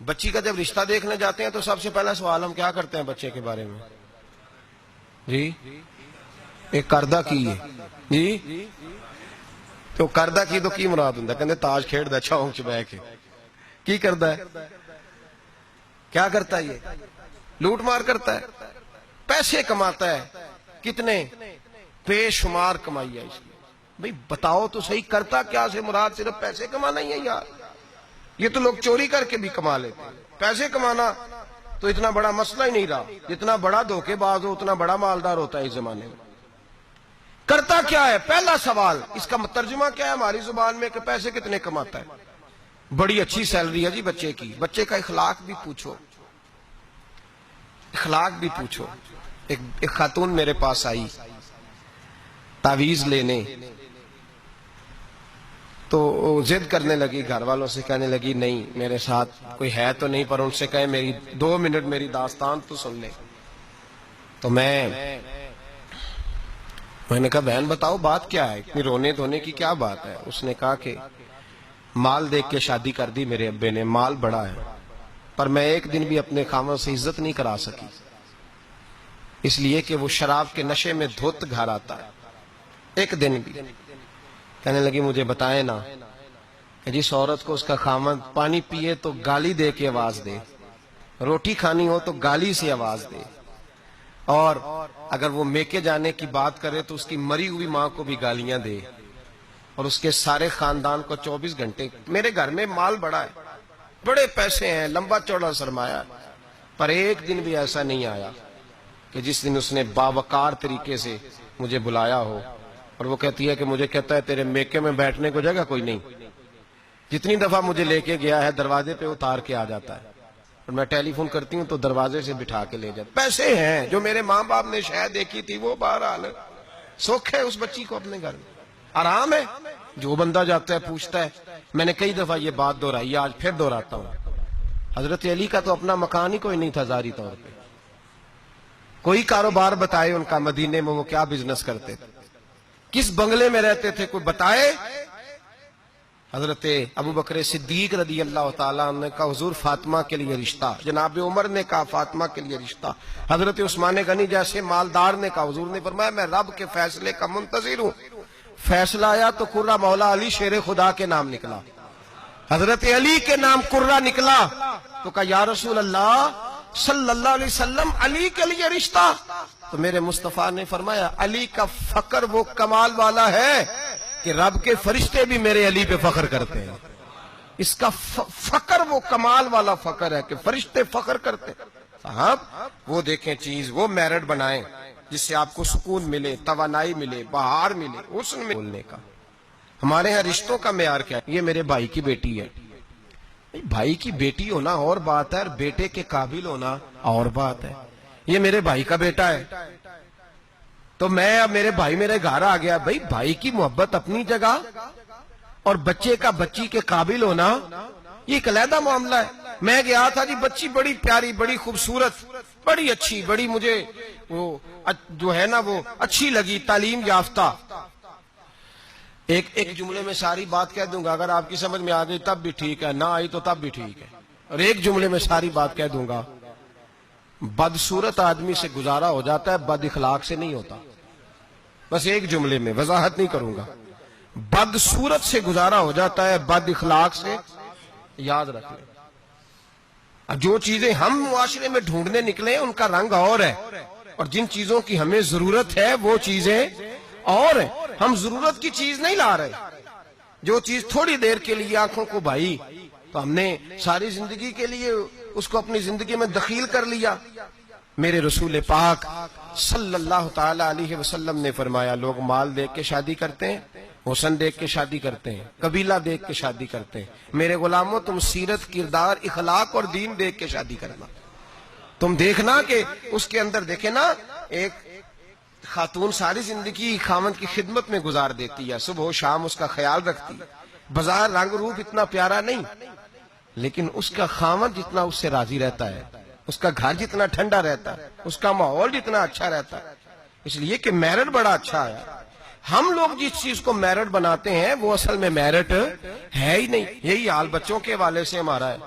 बच्ची का जब रिश्ता देखने जाते हैं तो सबसे पहला सवाल हम क्या करते हैं बच्चे के बारे में जी? एक करदा की है जी? तो करदा की तो की मुराद हुंदा? कहंदे ताश खेडदा चौंक च बैठ के। की करदा है? क्या करता है ये? लूट मार करता है, पैसे कमाता है। कितने? बेशुमार कमाई है इसकी। भाई बताओ तो सही, करता क्या से मुराद सिर्फ पैसे कमाना ही है यार? ये तो लोग चोरी करके भी कमा लेते हैं। पैसे कमाना तो इतना बड़ा मसला ही नहीं रहा। जितना बड़ा धोखेबाज हो उतना बड़ा मालदार होता है इस जमाने में। करता क्या है? पहला सवाल। इसका तर्जुमा क्या है हमारी जुबान में कि पैसे कितने कमाता है? बड़ी अच्छी सैलरी है जी बच्चे की। बच्चे का इखलाक भी पूछो, इखलाक भी पूछो। एक खातून मेरे पास आई तावीज लेने, तो जिद करने लगी, घर वालों से कहने लगी नहीं मेरे साथ कोई है तो नहीं, पर उनसे कहे मेरी 2 मिनट मेरी दास्तान तो सुन ले। तो मैंने कहा बहन बताओ बात क्या है, इतनी रोने धोने की क्या बात है? उसने कहा कि माल देख के शादी कर दी मेरे अब्बे ने, माल बड़ा है, पर मैं एक दिन भी अपने खामन से इज्जत नहीं करा सकी, इसलिए कि वो शराब के नशे में धुत घर आता है, एक दिन भी। कहने लगी मुझे बताए ना कि जिस औरत को उसका खामन पानी पिए तो गाली दे के आवाज दे, रोटी खानी हो तो गाली से आवाज दे, और अगर वो मेके जाने की बात करे तो उसकी मरी हुई मां को भी गालियां दे, और उसके सारे खानदान को 24 घंटे। मेरे घर में माल बड़ा है, बड़े पैसे हैं, लंबा चौड़ा सरमाया, पर एक दिन भी ऐसा नहीं आया कि जिस दिन उसने बावकार तरीके से मुझे बुलाया हो। और वो कहती है कि मुझे कहता है तेरे मेके में बैठने को जगह कोई नहीं। जितनी दफा मुझे लेके गया है दरवाजे पे उतार के आ जाता है, और मैं टेलीफोन करती हूँ तो दरवाजे से बिठा के ले जाता। पैसे हैं, जो मेरे माँ बाप ने शायद देखी थी वो बहरहाल सुख है उस बच्ची को अपने घर में, आराम है। जो बंदा जाता है पूछता है, मैंने कई दफा ये बात दोहराई, आज फिर दोहराता हूँ, हजरत अली का तो अपना मकान ही कोई नहीं था जारी तौर पे। कोई कारोबार बताए उनका मदीने में, वो क्या बिजनेस करते थे, किस बंगले में रहते थे, कोई बताए? हजरत अबू बकर सिद्दीक रदी अल्लाह ताला अन्हु ने कहा हुजूर फातिमा के लिए रिश्ता, जनाब उमर ने कहा फातिमा के लिए रिश्ता, हजरत उस्मान गनी जैसे मालदार ने कहा। हुजूर ने फरमाया मैं रब के फैसले का मुंतजिर हूं। फैसला आया तो कुर्रा मौला अली शेर खुदा के नाम निकला, हजरत अली के नाम कुर्रा निकला। तो कहा या रसूल अल्लाह सल्लल्लाहु अलैहि वसल्लम अली के लिए रिश्ता? तो मेरे मुस्तफा ने फरमाया अली का फकर वो कमाल वाला है कि रब के फरिश्ते भी मेरे अली पे फख्र करते हैं। इसका फकर वो कमाल वाला फकर है कि फरिश्ते फख्र करते हैं। साहब वो देखें चीज, वो मेरिट बनाएं जिससे आपको सुकून मिले, तवानाई मिले, बहार मिले, हुस्न बोलने का। हमारे यहाँ रिश्तों का मेयार क्या है? ये मेरे भाई की बेटी है। भाई की बेटी होना और बात है, और बेटे के काबिल होना और बात है। ये मेरे भाई का बेटा है तो मैं, अब मेरे भाई मेरे घर आ गया, भाई भाई की मोहब्बत अपनी जगह, और बच्चे का बच्ची के काबिल होना ये एक अलहदा मामला है। मैं गया था जी, बच्ची बड़ी प्यारी, बड़ी खूबसूरत, बड़ी अच्छी, बड़ी मुझे वो जो है ना वो अच्छी लगी, तालीम याफ्ता। एक जुमले में सारी बात कह दूंगा, अगर आपकी समझ में आ गई तब भी ठीक है, ना आई तो तब भी ठीक है, और एक जुमले में सारी बात कह दूंगा। बदसूरत आदमी से गुजारा हो जाता है, बद इखलाक से नहीं होता। बस एक जुमले में, वजाहत नहीं करूंगा। बदसूरत से गुजारा हो जाता है, बद इखलाक से याद रख ले। जो चीजें हम मुआशरे में ढूंढने निकले उनका रंग और है, और जिन चीजों की हमें जरूरत है वो चीजें और है। हम जरूरत की चीज नहीं ला रहे। जो चीज थोड़ी देर के लिए आंखों को भाई, तो हमने सारी जिंदगी के लिए उसको अपनी जिंदगी में दखील कर लिया। मेरे रसूल पाक सल्लल्लाहु ताला अलैहि वसल्लम ने फरमाया लोग माल देख के शादी करते हैं, हुस्न देख के शादी करते हैं, कबीला देख के शादी करते हैं। मेरे गुलामों तुम सीरत, किरदार, इखलाक और दीन देख के शादी करना। तुम देखना कि उसके अंदर देखे ना, एक खातून सारी जिंदगी खामन की खिदमत में गुजार देती है, सुबह शाम उसका ख्याल रखती है। बाजार रंग रूप इतना प्यारा नहीं, लेकिन उसका खामन जितना उससे राजी रहता है, उसका घर जितना ठंडा रहता है, उसका माहौल जितना अच्छा रहता है, इसलिए कि मेरिट बड़ा अच्छा है। हम लोग जिस चीज को मेरिट बनाते हैं वो असल में मेरिट है ही नहीं। यही हाल बच्चों के हवाले से हमारा है।